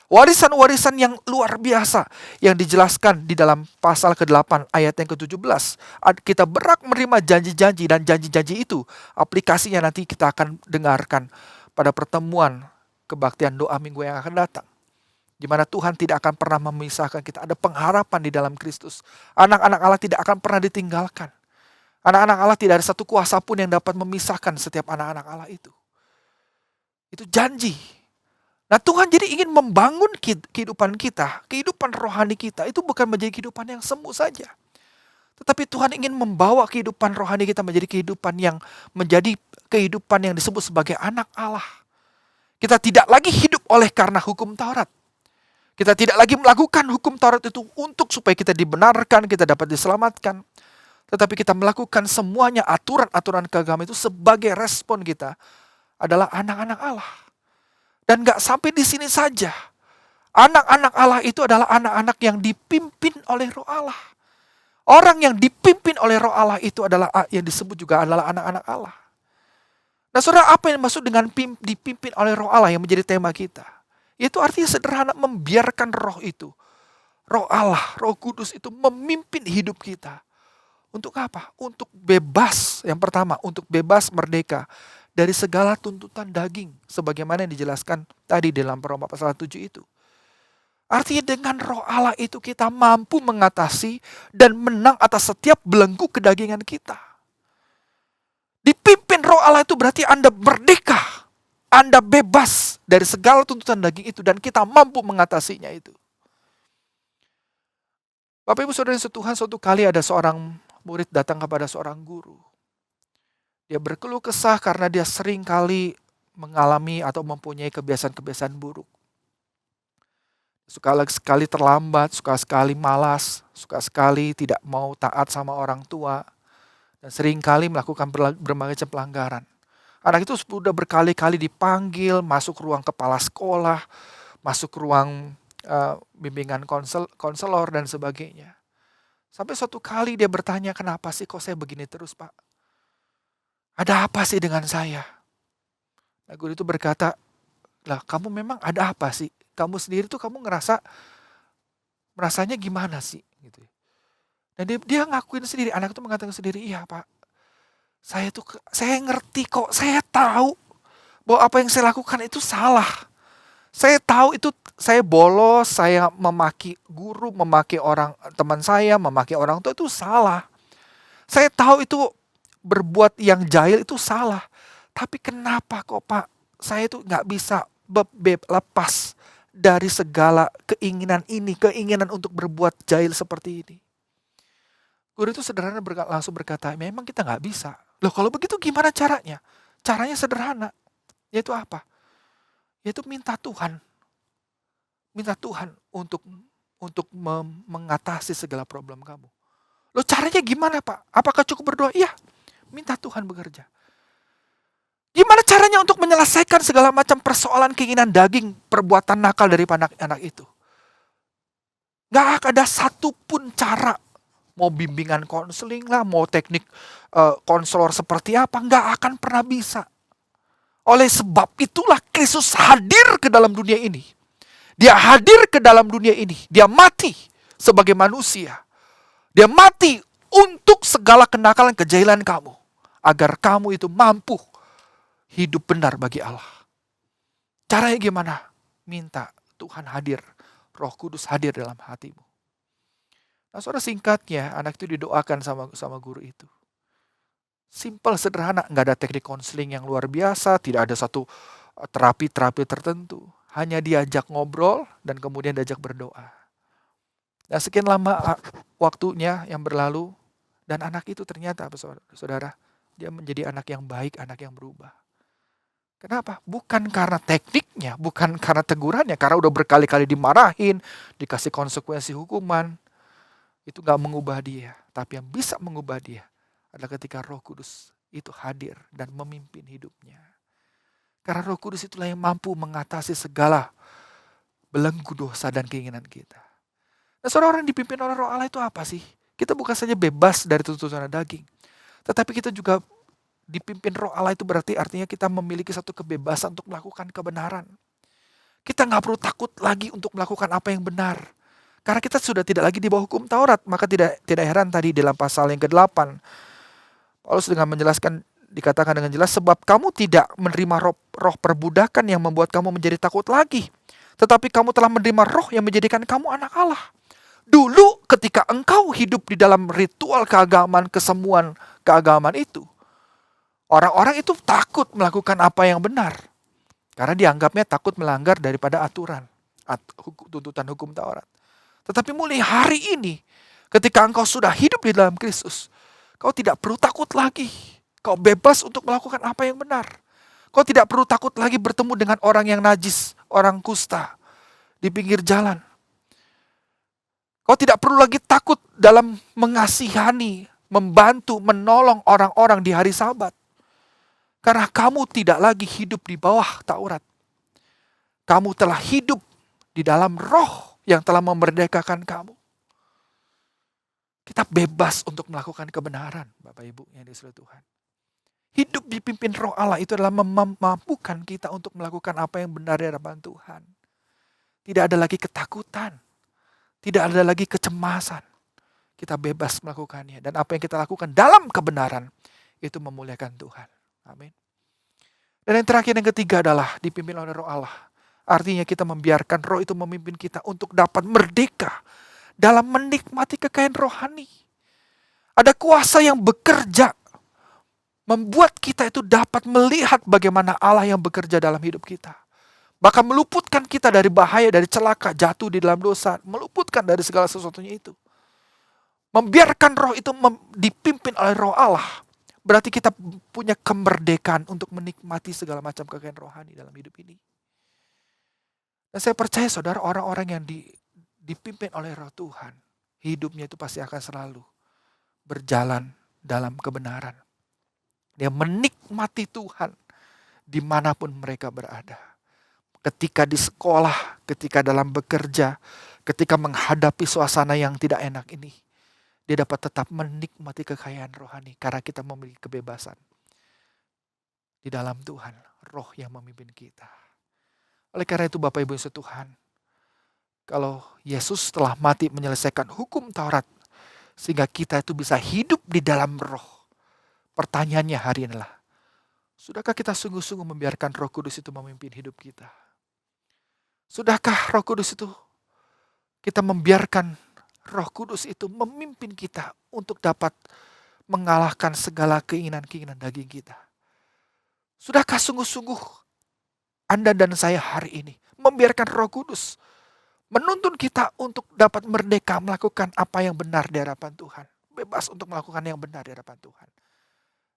Warisan-warisan yang luar biasa yang dijelaskan di dalam pasal ke-8 ayat yang ke-17. Kita berhak menerima janji-janji dan janji-janji itu aplikasinya nanti kita akan dengarkan pada pertemuan kebaktian doa minggu yang akan datang. Di mana Tuhan tidak akan pernah memisahkan kita. Ada pengharapan di dalam Kristus. Anak-anak Allah tidak akan pernah ditinggalkan. Anak-anak Allah tidak ada satu kuasa pun yang dapat memisahkan setiap anak-anak Allah itu. Itu janji. Nah Tuhan jadi ingin membangun kehidupan kita, kehidupan rohani kita. Itu bukan menjadi kehidupan yang semu saja. Tetapi Tuhan ingin membawa kehidupan rohani kita menjadi kehidupan yang menjadi kehidupan yang disebut sebagai anak Allah. Kita tidak lagi hidup oleh karena hukum Taurat. Kita tidak lagi melakukan hukum Taurat itu untuk supaya kita dibenarkan, kita dapat diselamatkan. Tetapi kita melakukan semuanya aturan-aturan keagamaan itu sebagai respon kita adalah anak-anak Allah. Dan gak sampai di sini saja. Anak-anak Allah itu adalah anak-anak yang dipimpin oleh Roh Allah. Orang yang dipimpin oleh Roh Allah itu adalah yang disebut juga adalah anak-anak Allah. Nah saudara, apa yang maksud dengan dipimpin oleh Roh Allah yang menjadi tema kita? Itu artinya sederhana, membiarkan roh itu. Roh Allah, Roh Kudus itu memimpin hidup kita. Untuk apa? Untuk bebas, yang pertama, untuk bebas merdeka dari segala tuntutan daging. Sebagaimana yang dijelaskan tadi dalam Roma pasal 7 itu. Artinya dengan Roh Allah itu kita mampu mengatasi dan menang atas setiap belenggu kedagingan kita. Dipimpin Roh Allah itu berarti Anda merdeka. Anda bebas dari segala tuntutan daging itu dan kita mampu mengatasinya itu. Bapak Ibu Saudara Tuhan, suatu kali ada seorang murid datang kepada seorang guru. Dia berkeluh kesah karena dia sering kali mengalami atau mempunyai kebiasaan-kebiasaan buruk. Suka sekali terlambat, suka sekali malas, suka sekali tidak mau taat sama orang tua. Dan seringkali melakukan berbagai pelanggaran. Anak itu sudah berkali-kali dipanggil, masuk ruang kepala sekolah, masuk ruang bimbingan konselor dan sebagainya. Sampai suatu kali dia bertanya, kenapa sih kok saya begini terus Pak? Ada apa sih dengan saya? Nah, guru itu berkata, lah kamu memang ada apa sih? Kamu sendiri tuh kamu merasanya gimana sih? Gitu. Dan dia ngakuin sendiri, anak itu mengatakan sendiri, iya Pak, saya ngerti kok, saya tahu bahwa apa yang saya lakukan itu salah. Saya tahu itu saya bolos, saya memaki guru, memaki orang teman saya, memaki orang tua itu salah. Saya tahu itu berbuat yang jahil itu salah. Tapi kenapa kok Pak, saya itu nggak bisa lepas dari segala keinginan ini, keinginan untuk berbuat jahil seperti ini. Guru itu sederhana langsung berkata, memang kita nggak bisa. Loh kalau begitu gimana caranya? Caranya sederhana, yaitu apa? Yaitu minta Tuhan. Minta Tuhan untuk mengatasi segala problem kamu. Loh caranya gimana Pak? Apakah cukup berdoa? Iya, minta Tuhan bekerja. Gimana caranya untuk menyelesaikan segala macam persoalan keinginan daging, perbuatan nakal dari anak-anak itu? Gak ada satupun cara. Mau bimbingan konseling lah, mau teknik konselor seperti apa, gak akan pernah bisa. Oleh sebab itulah Kristus hadir ke dalam dunia ini. Dia hadir ke dalam dunia ini. Dia mati sebagai manusia. Dia mati untuk segala kenakalan kejahilan kamu. Agar kamu itu mampu hidup benar bagi Allah. Caranya gimana? Minta Tuhan hadir. Roh Kudus hadir dalam hatimu. Nah saudara, singkatnya anak itu didoakan sama guru itu. Simple, sederhana, nggak ada teknik konseling yang luar biasa, tidak ada satu terapi tertentu. Hanya diajak ngobrol dan kemudian diajak berdoa. Dan sekian lama waktunya yang berlalu, dan anak itu ternyata, saudara, dia menjadi anak yang baik, anak yang berubah. Kenapa? Bukan karena tekniknya, bukan karena tegurannya, karena udah berkali-kali dimarahin, dikasih konsekuensi hukuman. Itu gak mengubah dia. Tapi yang bisa mengubah dia adalah ketika Roh Kudus itu hadir dan memimpin hidupnya. Karena Roh Kudus itulah yang mampu mengatasi segala belenggu dosa dan keinginan kita. Nah, seorang yang dipimpin oleh Roh Allah itu apa sih? Kita bukan saja bebas dari tuntutan daging, tetapi kita juga dipimpin Roh Allah itu berarti artinya kita memiliki satu kebebasan untuk melakukan kebenaran. Kita nggak perlu takut lagi untuk melakukan apa yang benar. Karena kita sudah tidak lagi di bawah hukum Taurat, maka tidak heran tadi dalam pasal yang ke-8, Paulus dengan menjelaskan, dikatakan dengan jelas, sebab kamu tidak menerima roh perbudakan yang membuat kamu menjadi takut lagi, tetapi kamu telah menerima roh yang menjadikan kamu anak Allah. Dulu ketika engkau hidup di dalam ritual keagamaan, kesemuan keagamaan itu, orang-orang itu takut melakukan apa yang benar. Karena dianggapnya takut melanggar daripada aturan, tuntutan hukum Taurat. Tetapi mulai hari ini, ketika engkau sudah hidup di dalam Kristus, kau tidak perlu takut lagi. Kau bebas untuk melakukan apa yang benar. Kau tidak perlu takut lagi bertemu dengan orang yang najis, orang kusta di pinggir jalan. Kau tidak perlu lagi takut dalam mengasihani, membantu, menolong orang-orang di hari Sabat. Karena kamu tidak lagi hidup di bawah Taurat. Kamu telah hidup di dalam Roh yang telah memerdekakan kamu. Kita bebas untuk melakukan kebenaran, Bapak Ibu yang disuruh Tuhan. Hidup dipimpin Roh Allah itu adalah memampukan kita untuk melakukan apa yang benar di hadapan Tuhan. Tidak ada lagi ketakutan. Tidak ada lagi kecemasan. Kita bebas melakukannya. Dan apa yang kita lakukan dalam kebenaran, itu memuliakan Tuhan. Amin. Dan yang terakhir, yang ketiga adalah dipimpin oleh Roh Allah. Artinya kita membiarkan Roh itu memimpin kita untuk dapat merdeka dalam menikmati kekayaan rohani. Ada kuasa yang bekerja, membuat kita itu dapat melihat bagaimana Allah yang bekerja dalam hidup kita. Bahkan meluputkan kita dari bahaya, dari celaka, jatuh di dalam dosa. Meluputkan dari segala sesuatunya itu. Membiarkan Roh itu dipimpin oleh Roh Allah. Berarti kita punya kemerdekaan untuk menikmati segala macam kekayaan rohani dalam hidup ini. Dan saya percaya saudara, orang-orang yang dipimpin oleh Roh Tuhan, hidupnya itu pasti akan selalu berjalan dalam kebenaran. Dia menikmati Tuhan dimanapun mereka berada. Ketika di sekolah, ketika dalam bekerja, ketika menghadapi suasana yang tidak enak ini, dia dapat tetap menikmati kekayaan rohani karena kita memiliki kebebasan di dalam Tuhan, Roh yang memimpin kita. Oleh karena itu Bapak Ibu yang Tuhan, kalau Yesus telah mati menyelesaikan hukum Taurat, sehingga kita itu bisa hidup di dalam Roh. Pertanyaannya hari inilah, sudahkah kita sungguh-sungguh membiarkan Roh Kudus itu memimpin hidup kita? Sudahkah Roh Kudus itu, kita membiarkan Roh Kudus itu memimpin kita untuk dapat mengalahkan segala keinginan-keinginan daging kita? Sudahkah sungguh-sungguh Anda dan saya hari ini membiarkan Roh Kudus menuntun kita untuk dapat merdeka melakukan apa yang benar di hadapan Tuhan. Bebas untuk melakukan yang benar di hadapan Tuhan.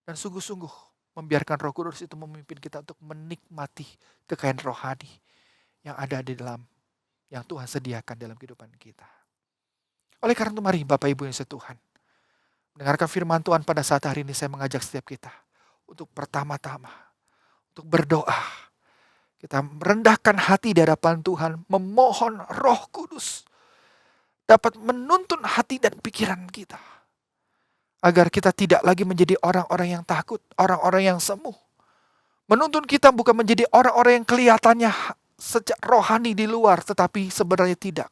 Dan sungguh-sungguh membiarkan Roh Kudus itu memimpin kita untuk menikmati kekayaan rohani yang ada di dalam, yang Tuhan sediakan dalam kehidupan kita. Oleh karena itu mari Bapak Ibu yang setuhan, mendengarkan firman Tuhan pada saat hari ini, saya mengajak setiap kita untuk pertama-tama, untuk berdoa. Kita merendahkan hati di hadapan Tuhan, memohon Roh Kudus dapat menuntun hati dan pikiran kita. Agar kita tidak lagi menjadi orang-orang yang takut, orang-orang yang semu. Menuntun kita bukan menjadi orang-orang yang kelihatannya sejak rohani di luar, tetapi sebenarnya tidak.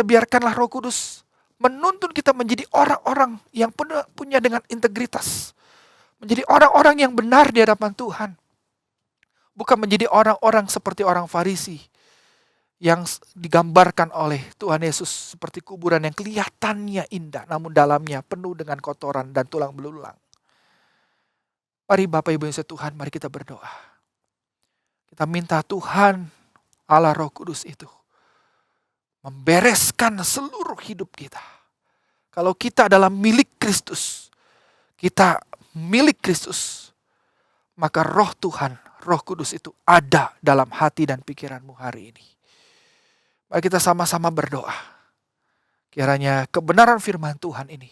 Biarkanlah Roh Kudus menuntun kita menjadi orang-orang yang punya dengan integritas. Menjadi orang-orang yang benar di hadapan Tuhan. Bukan menjadi orang-orang seperti orang Farisi yang digambarkan oleh Tuhan Yesus seperti kuburan yang kelihatannya indah namun dalamnya penuh dengan kotoran dan tulang belulang. Mari Bapak Ibu yang setuhan, mari kita berdoa. Kita minta Tuhan Allah Roh Kudus itu membereskan seluruh hidup kita. Kalau kita adalah milik Kristus, kita milik Kristus, maka roh Tuhan, Roh Kudus itu ada dalam hati dan pikiranmu hari ini. Mari kita sama-sama berdoa. Kiranya kebenaran firman Tuhan ini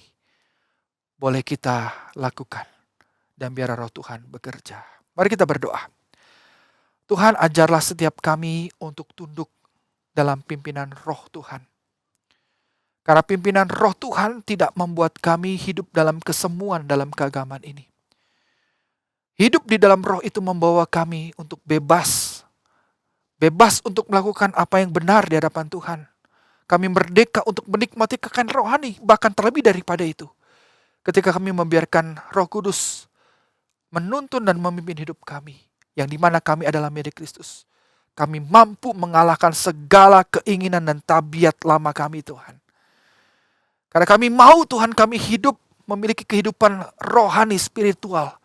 boleh kita lakukan. Dan biar roh Tuhan bekerja. Mari kita berdoa. Tuhan, ajarlah setiap kami untuk tunduk dalam pimpinan roh Tuhan. Karena pimpinan roh Tuhan tidak membuat kami hidup dalam kesemuan dalam keagamaan ini. Hidup di dalam roh itu membawa kami untuk bebas. Bebas untuk melakukan apa yang benar di hadapan Tuhan. Kami merdeka untuk menikmati kekayaan rohani, bahkan terlebih daripada itu. Ketika kami membiarkan Roh Kudus menuntun dan memimpin hidup kami, yang dimana kami adalah milik Kristus. Kami mampu mengalahkan segala keinginan dan tabiat lama kami, Tuhan. Karena kami mau, Tuhan, kami hidup memiliki kehidupan rohani spiritual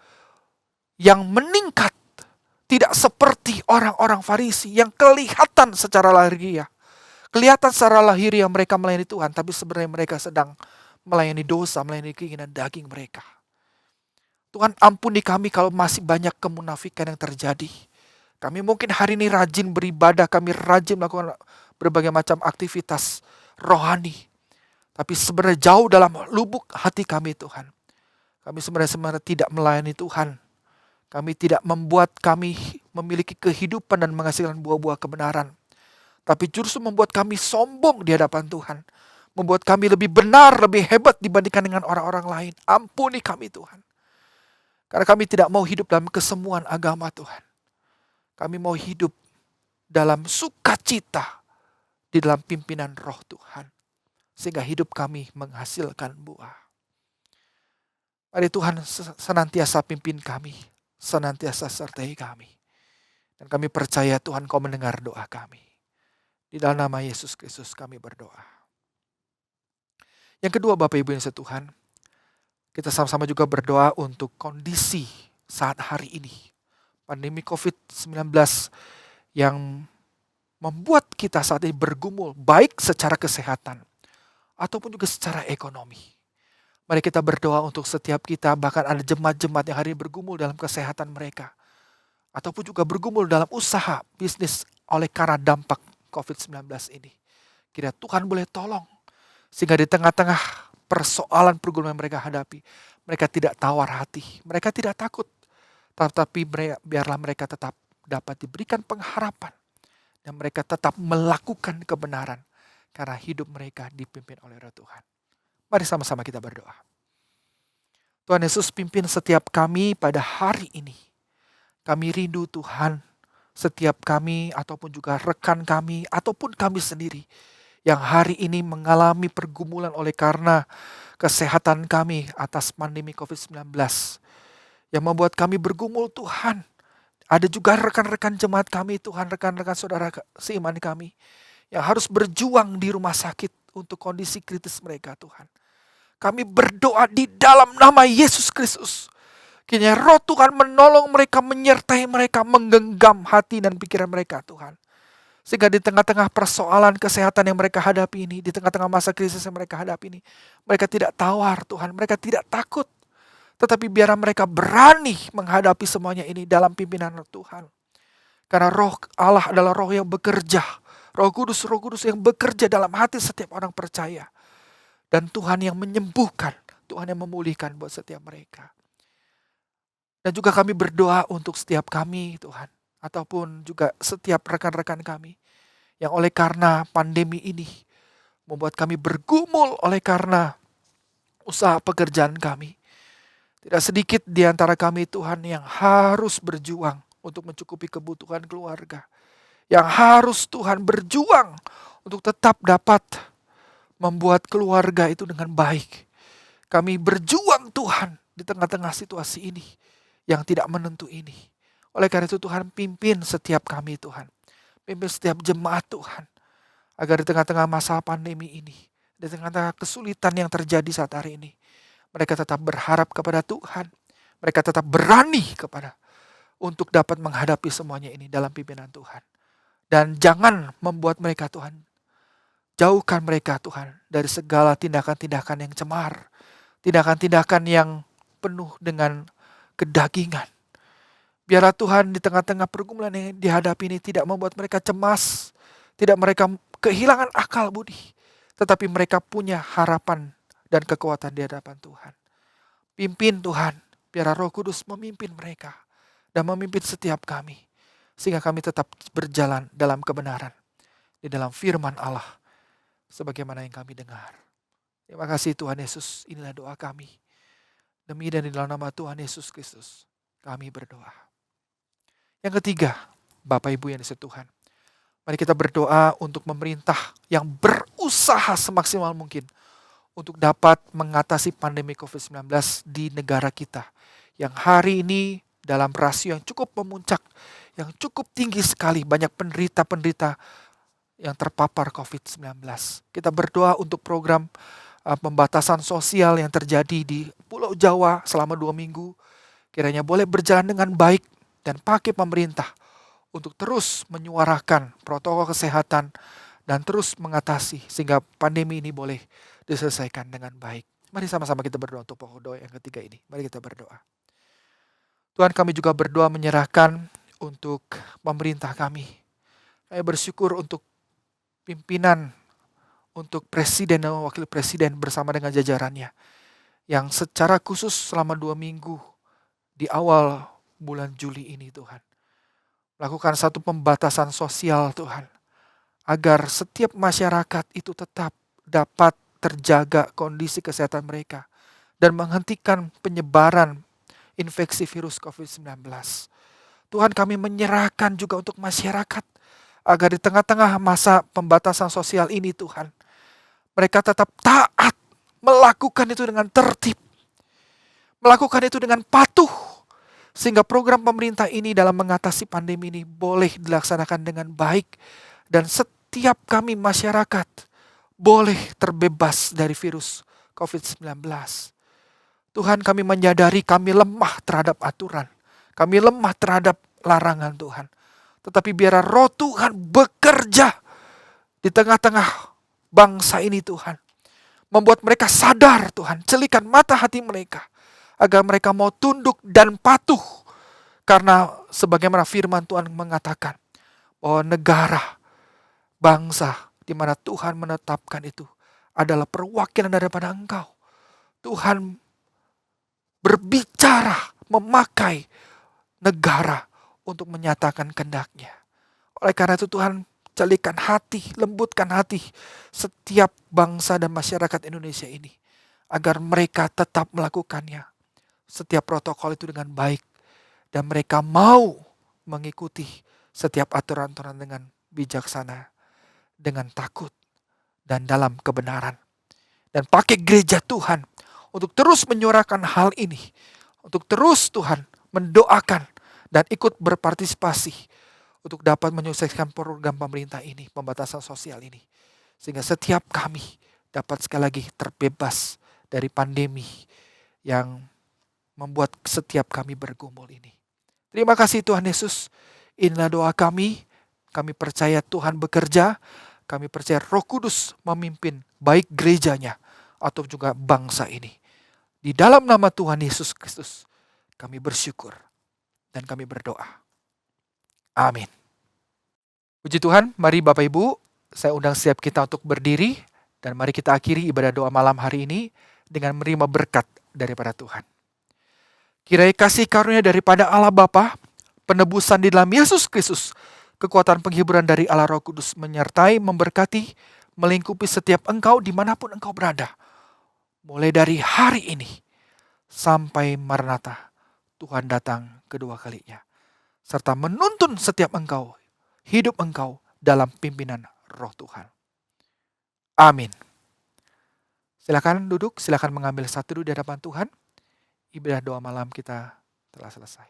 yang meningkat, tidak seperti orang-orang Farisi yang kelihatan secara lahiriah. Kelihatan secara lahiriah mereka melayani Tuhan, tapi sebenarnya mereka sedang melayani dosa, melayani keinginan daging mereka. Tuhan, ampuni kami kalau masih banyak kemunafikan yang terjadi. Kami mungkin hari ini rajin beribadah, kami rajin melakukan berbagai macam aktivitas rohani. Tapi sebenarnya jauh dalam lubuk hati kami, Tuhan. Kami sebenarnya tidak melayani Tuhan. Kami tidak membuat kami memiliki kehidupan dan menghasilkan buah-buah kebenaran. Tapi justru membuat kami sombong di hadapan Tuhan. Membuat kami lebih benar, lebih hebat dibandingkan dengan orang-orang lain. Ampuni kami, Tuhan. Karena kami tidak mau hidup dalam kesemuan agama, Tuhan. Kami mau hidup dalam sukacita di dalam pimpinan roh Tuhan. Sehingga hidup kami menghasilkan buah. Mari Tuhan senantiasa pimpin kami. Senantiasa sertai kami. Dan kami percaya Tuhan Kau mendengar doa kami. Di dalam nama Yesus Kristus kami berdoa. Yang kedua, Bapak Ibu yang setuhan, kita sama-sama juga berdoa untuk kondisi saat hari ini. Pandemi COVID-19 yang membuat kita saat ini bergumul, baik secara kesehatan ataupun juga secara ekonomi. Mari kita berdoa untuk setiap kita, bahkan ada jemaat-jemaat yang hari ini bergumul dalam kesehatan mereka. Ataupun juga bergumul dalam usaha, bisnis oleh karena dampak COVID-19 ini. Kira Tuhan boleh tolong. Sehingga di tengah-tengah persoalan pergumulan yang mereka hadapi, mereka tidak tawar hati, mereka tidak takut. Tetapi biarlah mereka tetap dapat diberikan pengharapan. Dan mereka tetap melakukan kebenaran. Karena hidup mereka dipimpin oleh Roh Tuhan. Mari sama-sama kita berdoa. Tuhan Yesus, pimpin setiap kami pada hari ini. Kami rindu Tuhan, setiap kami ataupun juga rekan kami ataupun kami sendiri yang hari ini mengalami pergumulan oleh karena kesehatan kami atas pandemi COVID-19. Yang membuat kami bergumul, Tuhan. Ada juga rekan-rekan jemaat kami, Tuhan, rekan-rekan saudara seiman kami yang harus berjuang di rumah sakit untuk kondisi kritis mereka, Tuhan. Kami berdoa di dalam nama Yesus Kristus. Kiranya Roh Tuhan menolong mereka, menyertai mereka, menggenggam hati dan pikiran mereka, Tuhan. Sehingga di tengah-tengah persoalan kesehatan yang mereka hadapi ini, di tengah-tengah masa krisis yang mereka hadapi ini, mereka tidak tawar, Tuhan, mereka tidak takut. Tetapi biar mereka berani menghadapi semuanya ini dalam pimpinan Tuhan. Karena Roh Allah adalah Roh yang bekerja. Roh Kudus yang bekerja dalam hati setiap orang percaya. Dan Tuhan yang menyembuhkan, Tuhan yang memulihkan buat setiap mereka. Dan juga kami berdoa untuk setiap kami, Tuhan. Ataupun juga setiap rekan-rekan kami. Yang oleh karena pandemi ini membuat kami bergumul oleh karena usaha pekerjaan kami. Tidak sedikit di antara kami, Tuhan, yang harus berjuang untuk mencukupi kebutuhan keluarga. Yang harus Tuhan berjuang untuk tetap dapat membuat keluarga itu dengan baik. Kami berjuang, Tuhan, di tengah-tengah situasi ini yang tidak menentu ini. Oleh karena itu Tuhan, pimpin setiap kami, Tuhan. Pimpin setiap jemaat, Tuhan. Agar di tengah-tengah masa pandemi ini, di tengah-tengah kesulitan yang terjadi saat hari ini, mereka tetap berharap kepada Tuhan. Mereka tetap berani untuk dapat menghadapi semuanya ini dalam pimpinan Tuhan. Dan jangan membuat mereka, Tuhan, Jauhkan mereka Tuhan dari segala tindakan-tindakan yang cemar, tindakan-tindakan yang penuh dengan kedagingan. Biarlah Tuhan di tengah-tengah pergumulan yang dihadapi ini tidak membuat mereka cemas, tidak mereka kehilangan akal budi, tetapi mereka punya harapan dan kekuatan di hadapan Tuhan. Pimpin Tuhan, biarlah Roh Kudus memimpin mereka dan memimpin setiap kami, sehingga kami tetap berjalan dalam kebenaran, di dalam firman Allah, sebagaimana yang kami dengar. Terima kasih Tuhan Yesus, inilah doa kami. Demi dan di dalam nama Tuhan Yesus Kristus, kami berdoa. Yang ketiga, Bapak Ibu yang disayang Tuhan, mari kita berdoa untuk pemerintah yang berusaha semaksimal mungkin untuk dapat mengatasi pandemi COVID-19 di negara kita. Yang hari ini dalam rasio yang cukup memuncak, yang cukup tinggi sekali, banyak penderita-penderita yang terpapar COVID-19. Kita berdoa untuk program pembatasan sosial yang terjadi di Pulau Jawa selama 2 minggu. Kiranya boleh berjalan dengan baik dan pakai pemerintah untuk terus menyuarakan protokol kesehatan dan terus mengatasi sehingga pandemi ini boleh diselesaikan dengan baik. Mari sama-sama kita berdoa untuk pokok doa yang ketiga ini. Mari kita berdoa. Tuhan, kami juga berdoa menyerahkan untuk pemerintah kami. Kami bersyukur untuk pimpinan, untuk presiden dan wakil presiden bersama dengan jajarannya, yang secara khusus selama 2 minggu di awal bulan Juli ini Tuhan, melakukan satu pembatasan sosial Tuhan, agar setiap masyarakat itu tetap dapat terjaga kondisi kesehatan mereka dan menghentikan penyebaran infeksi virus COVID-19. Tuhan, kami menyerahkan juga untuk masyarakat agar di tengah-tengah masa pembatasan sosial ini Tuhan, mereka tetap taat, melakukan itu dengan tertib, melakukan itu dengan patuh, sehingga program pemerintah ini dalam mengatasi pandemi ini boleh dilaksanakan dengan baik dan setiap kami masyarakat boleh terbebas dari virus COVID-19. Tuhan, kami menyadari kami lemah terhadap aturan, kami lemah terhadap larangan Tuhan. Tetapi biarlah Roh Tuhan bekerja di tengah-tengah bangsa ini Tuhan. Membuat mereka sadar Tuhan, celikan mata hati mereka agar mereka mau tunduk dan patuh. Karena sebagaimana firman Tuhan mengatakan bahwa negara, bangsa di mana Tuhan menetapkan itu adalah perwakilan daripada Engkau. Tuhan berbicara memakai negara untuk menyatakan kehendak-Nya. Oleh karena itu Tuhan, jalikan hati, lembutkan hati setiap bangsa dan masyarakat Indonesia ini, agar mereka tetap melakukannya, setiap protokol itu dengan baik, dan mereka mau mengikuti setiap aturan-aturan dengan bijaksana, dengan takut, dan dalam kebenaran. Dan pakai gereja Tuhan untuk terus menyuarakan hal ini, untuk terus Tuhan mendoakan dan ikut berpartisipasi untuk dapat menyelesaikan program pemerintah ini, pembatasan sosial ini. Sehingga setiap kami dapat sekali lagi terbebas dari pandemi yang membuat setiap kami bergumul ini. Terima kasih Tuhan Yesus. Inilah doa kami. Kami percaya Tuhan bekerja. Kami percaya Roh Kudus memimpin baik gerejanya atau juga bangsa ini. Di dalam nama Tuhan Yesus Kristus kami bersyukur dan kami berdoa. Amin. Puji Tuhan, mari Bapak Ibu, saya undang setiap kita untuk berdiri dan mari kita akhiri ibadah doa malam hari ini dengan menerima berkat daripada Tuhan. Kiranya kasih karunia daripada Allah Bapa, penebusan di dalam Yesus Kristus, kekuatan penghiburan dari Allah Roh Kudus menyertai, memberkati, melingkupi setiap engkau dimanapun engkau berada. Mulai dari hari ini sampai Maranatha, Tuhan datang kedua kalinya. Serta menuntun setiap engkau, hidup engkau dalam pimpinan Roh Tuhan. Amin. Silakan duduk, silakan mengambil satu di hadapan Tuhan. Ibadah doa malam kita telah selesai.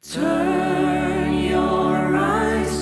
Turn your eyes